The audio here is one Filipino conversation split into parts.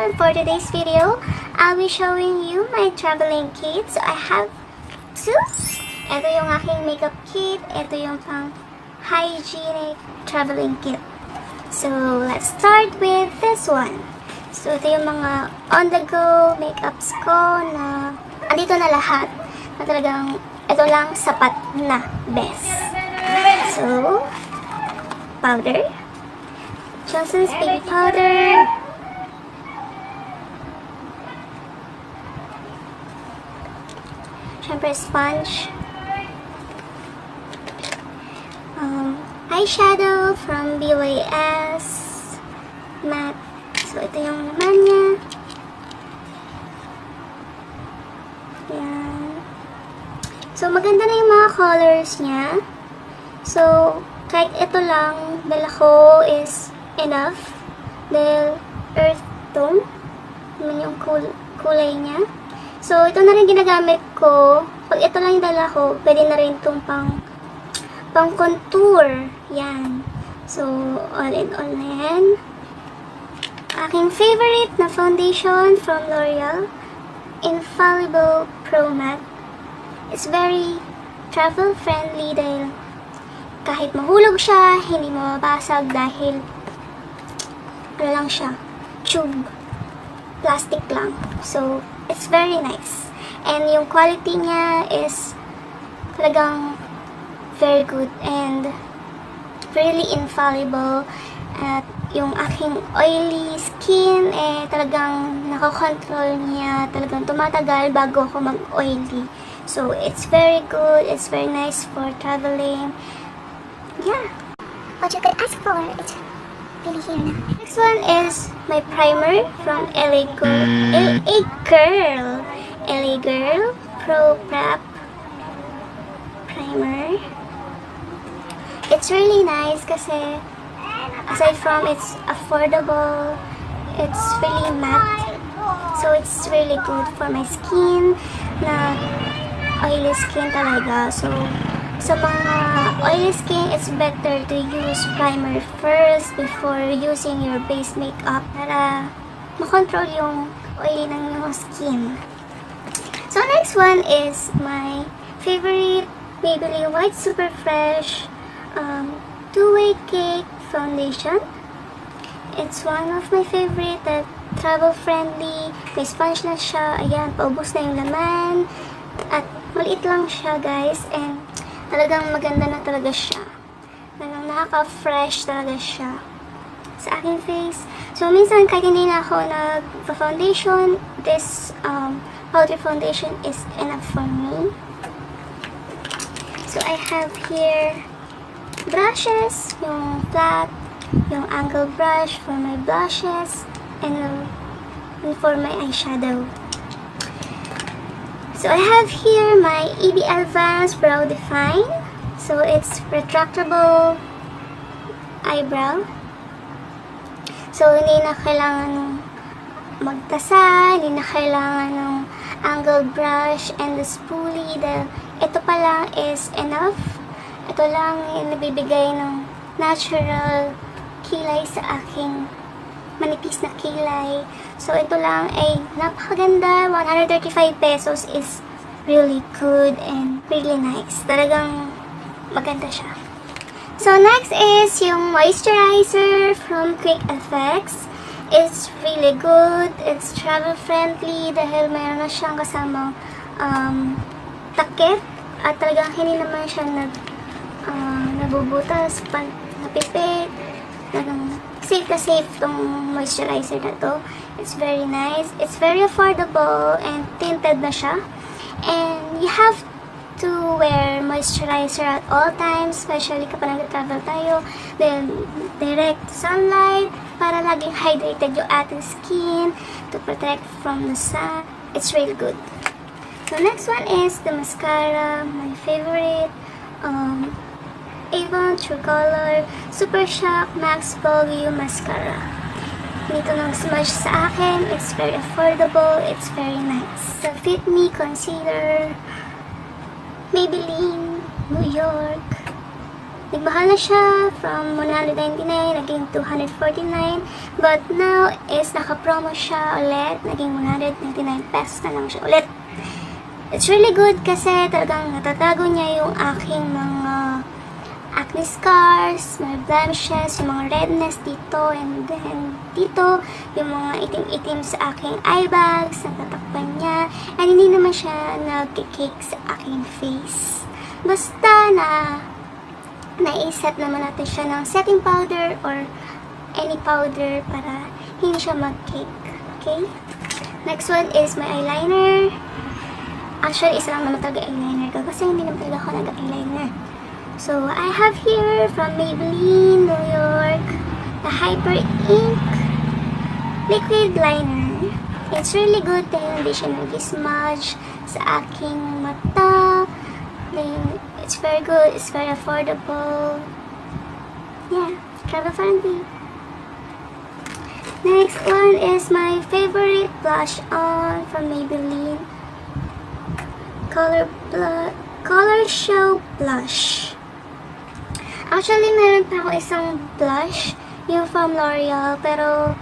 and for today's video, I'll be showing you my traveling kit. So I have two. Ito yung aking makeup kit. Ito yung pang hygienic traveling kit. So let's start with this one. So ito yung mga on-the-go makeups ko na andito na lahat. Na talagang ito lang sapat na best. So, powder. Johnson's baby powder. Siyempre sponge. Eyeshadow from BYS matte. So ito yung laman niya. Yan. So maganda na yung mga colors niya. So kahit ito lang dala ko is enough dahil earth tone naman yung kulay niya. So ito na rin ginagamit ko. Pag ito lang yung dala ko, pwede na rin itong pang contour. Yan. So all in all na yan. Aking favorite na foundation from L'Oreal, Infallible Pro Matte. It's very travel friendly dahil kahit mahulog siya, hindi mababasag dahil ano lang siya, tube, plastic lang. So, it's very nice. And yung quality niya is talagang very good and really infallible. At yung aking oily skin, talagang nakokontrol niya, talagang tumatagal bago ako mag-oily. So, it's very good, it's very nice for traveling. Yeah. What you could ask for, it's really here na. Next one is my primer from LA Girl Pro Prep Primer. It's really nice kasi aside from it's affordable, it's really matte. So it's really good for my skin na oily skin talaga. So sa mga oily skin, it's better to use primer first before using your base makeup para makontrol yung oily ng yung skin. So next one is my favorite Maybelline White Super Fresh Two-Way Cake Foundation. It's one of my favorite that travel friendly. May sponge na siya. Ayan, paubos na yung laman. At maliit lang siya, guys. And talagang maganda na talaga siya. Talagang nakaka-fresh talaga siya sa aking face. So, minsan kahit hindi na ako nag-foundation, this powder foundation is enough for me. So, I have here brushes, yung flat, yung angle brush for my blushes, and for my eyeshadow. So I have here my EB Advanced Brow Define. So it's retractable eyebrow. So hindi na kailangan ng magtasa, hindi na kailangan ng angle brush and the spoolie. Ito pa lang is enough. Ito lang yung nabibigay ng natural kilay sa aking manipis na kilay. So, ito lang ay napakaganda. 135 pesos is really good and really nice. Talagang maganda siya. So, next is yung moisturizer from Quick Effects. It's really good. It's travel friendly dahil mayroon na siyang kasamang takip. At talagang hindi naman siya nabubutas, napipit. Talagang safe na safe tong moisturizer na to. It's very nice. It's very affordable and tinted na siya. And you have to wear moisturizer at all times, especially kapag nag-travel tayo. Then, direct sunlight para laging hydrated yung ating skin to protect from the sun. It's really good. So, next one is the mascara. My favorite. Avon True Color Super Shock Max Volume Mascara. Dito nang smudge sa akin. It's very affordable. It's very nice. The Fit Me Concealer. Maybelline New York. Nagmahal na siya from 199, naging 249. But now is naka-promo siya ulit. Naging 199 pesos na lang siya ulit. It's really good kasi talagang natatago niya yung aking mga acne scars, mga blemishes, yung mga redness dito, and then dito, yung mga itim-itim sa aking eye bags, natatakpan niya, and hindi naman siya nag-cake sa aking face. Basta na naiset naman natin siya ng setting powder or any powder para hindi siya mag-cake. Okay? Next one is my eyeliner. Actually, isa lang naman talaga eyeliner ko kasi hindi naman talaga ako nag-eyeliner. So, I have here from Maybelline, New York, the Hyper Ink Liquid Liner. It's really good dahil hindi siya nag-smudge sa aking mata. Then, it's very good, it's very affordable. Yeah, travel friendly. Next one is my favorite blush on from Maybelline. Color Show Blush. Actually, meron pa ako isang blush, yung from L'Oreal, pero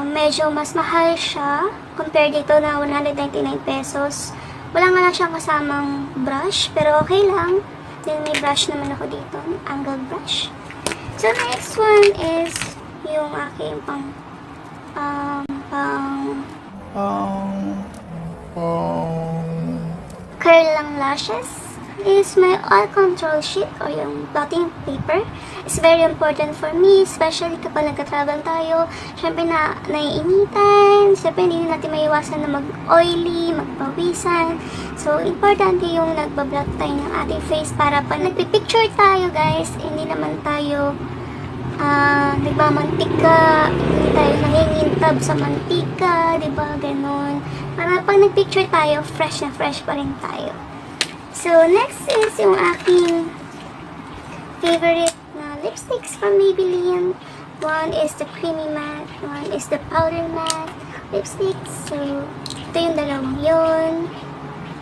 medyo mas mahal siya compared dito na 199 pesos. Wala nga lang siyang kasamang brush, pero okay lang. Then may brush naman ako dito, angle brush. So, next one is yung aking curl lang lashes. Is my oil control sheet or yung blotting paper. It's very important for me, especially kapag nagka-travel tayo. Siyempre naiinitan, siyempre hindi natin maiwasan na mag-oily, magpawisan. So, importante yung nagbablot tayo ng ating face para pag nagpipicture tayo, guys, hindi naman tayo nagmamantika, hindi tayo nangingintab sa mantika, diba, ganon. Para pag nagpicture tayo, fresh na fresh pa rin tayo. So, next is yung aking favorite na lipsticks from Maybelline. One is the creamy matte, one is the powder matte lipsticks. So, ito yung dalawang yun.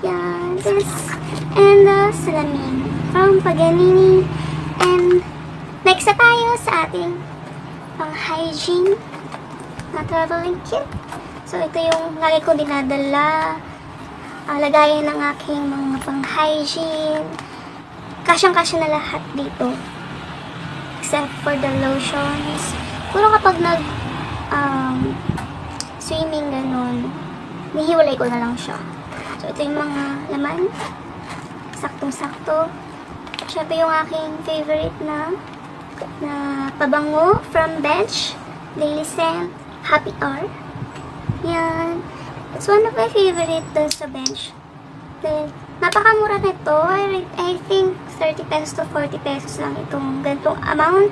Yan, this. And the salamin from Paganini. And next na tayo sa ating pang-hygiene na traveling kit. So, ito yung lagi ko dinadala. Lagayan ng aking mga pang-hygiene. Kasyang-kasya na lahat dito. Except for the lotions. Puro kapag swimming ganun, nihiwalay ko na lang siya. So, ito yung mga laman. Saktong-sakto. Siyempre yung aking favorite na pabango from Bench. Daily Scent. Happy Hour. Yan. It's one of my favorite dun sa Bench. Then, napakamura nito. I think 30 pesos to 40 pesos lang itong ganitong amount.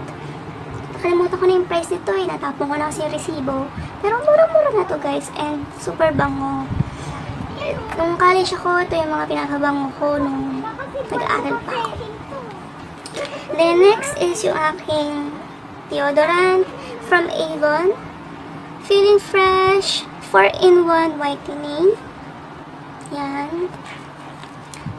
Nakalimutan ko na yung price nito eh. Natapon ko na kasi yung resibo. Pero mura-mura na to, guys. And super bango. Nung college ako, ito yung mga pinakabango ko nung nag-aaral pa ako. Then, next is yung aking deodorant from Avon. Feeling Fresh 4-in-1 whitening. Yan.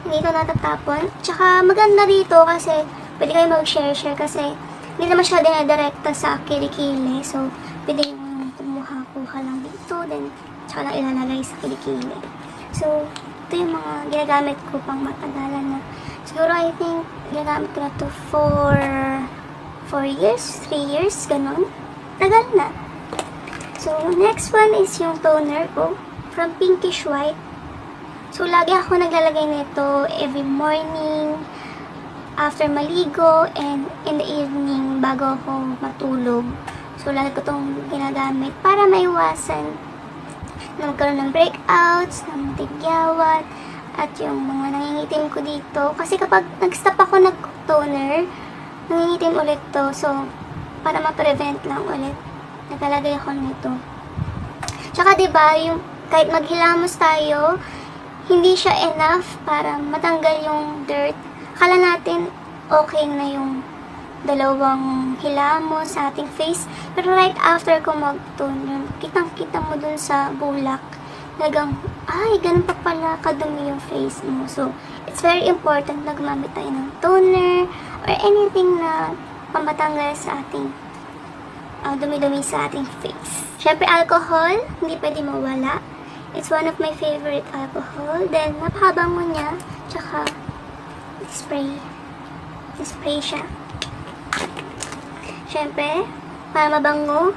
Hindi ito natatapon. Tsaka maganda dito kasi pwede kayo mag-share-share kasi hindi naman siya dinedirekta sa kilikili. So, pwede yung kumuha-kuha lang dito. Then, tsaka lang ilalagay sa kilikili. So, ito yung mga ginagamit ko pang matagalan na. Siguro, I think, ginagamit ko na to for 4 years, 3 years, ganun. Tagal na. So, next one is yung toner ko from Pinkish White. So, lagi ako naglalagay nito every morning, after maligo, and in the evening bago ako matulog. So, lagi ko itong ginagamit para maiwasan na magkaroon ng breakouts, ng tigyawat, at yung mga nangingitim ko dito. Kasi kapag nag-stop ako nag-toner, nangingitim ulit to. So, para ma-prevent lang ulit, nagalagay ako nito. Tsaka diba, yung kahit maghilamos tayo, hindi siya enough para matanggal yung dirt. Akala natin okay na yung dalawang hilamos sa ating face. Pero right after ko mag-toner, kitang-kita mo dun sa bulak. Talagang, ay, ganun pa pala kadumi yung face mo. So, it's very important na gumamit tayo ng toner or anything na pamatanggal sa ating dumi-dumi sa ating face. Syempre, alcohol, hindi pwede mawala. It's one of my favorite alcohol. Then, napakabango niya. Tsaka, spray. Spray siya. Syempre, para mabango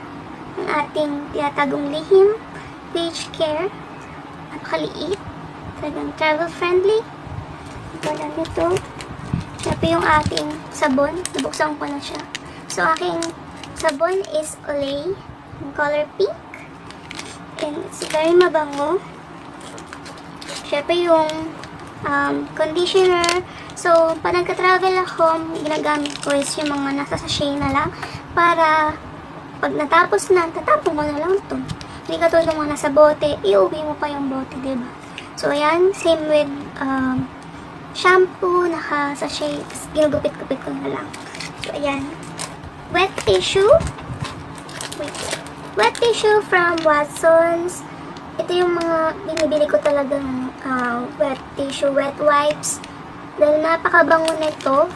ang ating tinatagong lihim, beach care. Napakaliit. Talagang travel-friendly. Ito lang ito. Syempre, yung ating sabon. Nabuksan ko na siya. So, aking sabon is Olay, in color pink. And it's very mabango. Syempre yung conditioner. So, pag nagka-travel ako, ginagamit ko is yung mga nasa sachet na lang. Para pag natapos na, tatapon mo na lang ito. Hindi ka tulad mga nasa bote, iuwi mo pa yung bote, diba? So, ayan. Same with shampoo, naka-sachet. Ginugupit-gupit ko na lang. So, ayan. Wet tissue. Wet tissue from Watsons. Ito yung mga binibili ko talagang wet tissue, wet wipes. Dahil napakabango nito.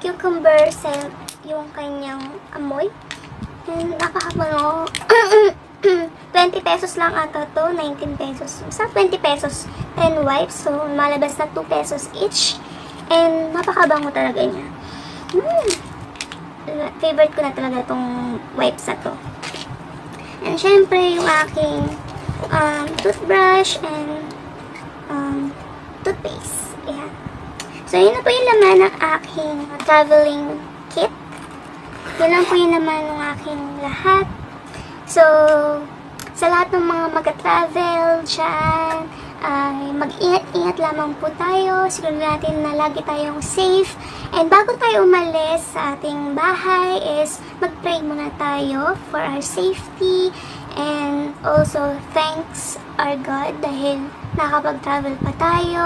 Cucumber scent yung kanyang amoy. And napakabango. 20 pesos lang ata to, 19 pesos. Sa 20 pesos, 10 wipes. So, malabas na 2 pesos each. And napakabango talaga niya. Favorite ko na talaga itong wipes na to. And syempre, yung aking toothbrush and toothpaste. Ayan. So, yun na po yung laman ng aking traveling kit. Yun lang po yung laman ng aking lahat. So, sa lahat ng mga mag-travel dyan, ay mag-ingat-ingat lamang po tayo. Siguro natin na lagi tayong safe. And bago tayo umalis sa ating bahay is mag-pray muna tayo for our safety. And also, thanks our God dahil nakakapag-travel pa tayo,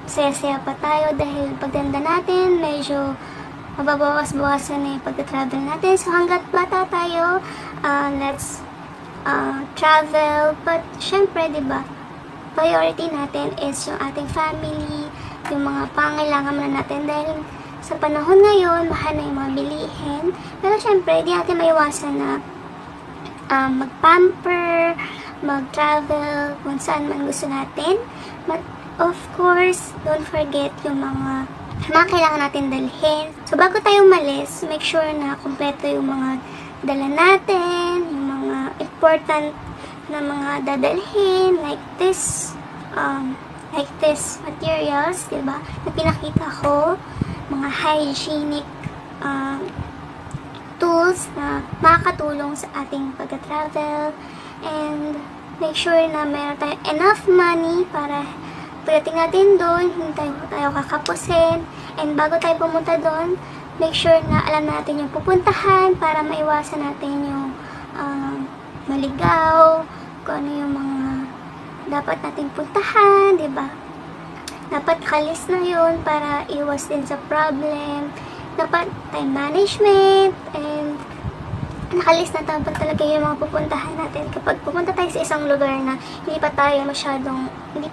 saya-saya pa tayo dahil pagdanda natin, medyo mababawas-bawasan na yung pag-travel natin. So, hanggat bata tayo, let's travel. But, syempre, diba, priority natin is yung ating family, yung mga pangailangan muna natin dahil sa panahon ngayon, mahal na yung mga bilihin. Pero, syempre, di natin maiwasan na mag-pamper, mag-travel, kung saan man gusto natin. But, of course, don't forget yung mga kailangan natin dalhin. So, bago tayo umalis, make sure na kumpleto yung mga dala natin, yung mga important na mga dadalhin, like this materials, diba, na pinakita ko, mga hygienic tools na makakatulong sa ating pag-travel, and make sure na meron tayong enough money para pagdating natin doon, hindi tayo kakapusin. And bago tayo pumunta doon, make sure na alam natin yung pupuntahan para maiwasan natin yung maligaw, kung ano yung mga dapat nating puntahan, diba? Dapat kalis na yun para iwas din sa problem. Dapat time management, and nakalis na dapat talaga yung mga pupuntahan natin. Kapag pupunta tayo sa isang lugar na hindi pa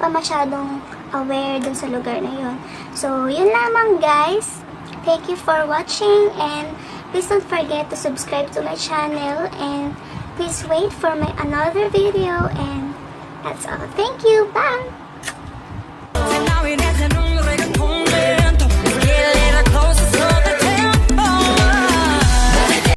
masyadong aware dun sa lugar na yun. So, yun lamang guys. Thank you for watching, and please don't forget to subscribe to my channel, and please wait for my another video, and that's all. Thank you. Bye!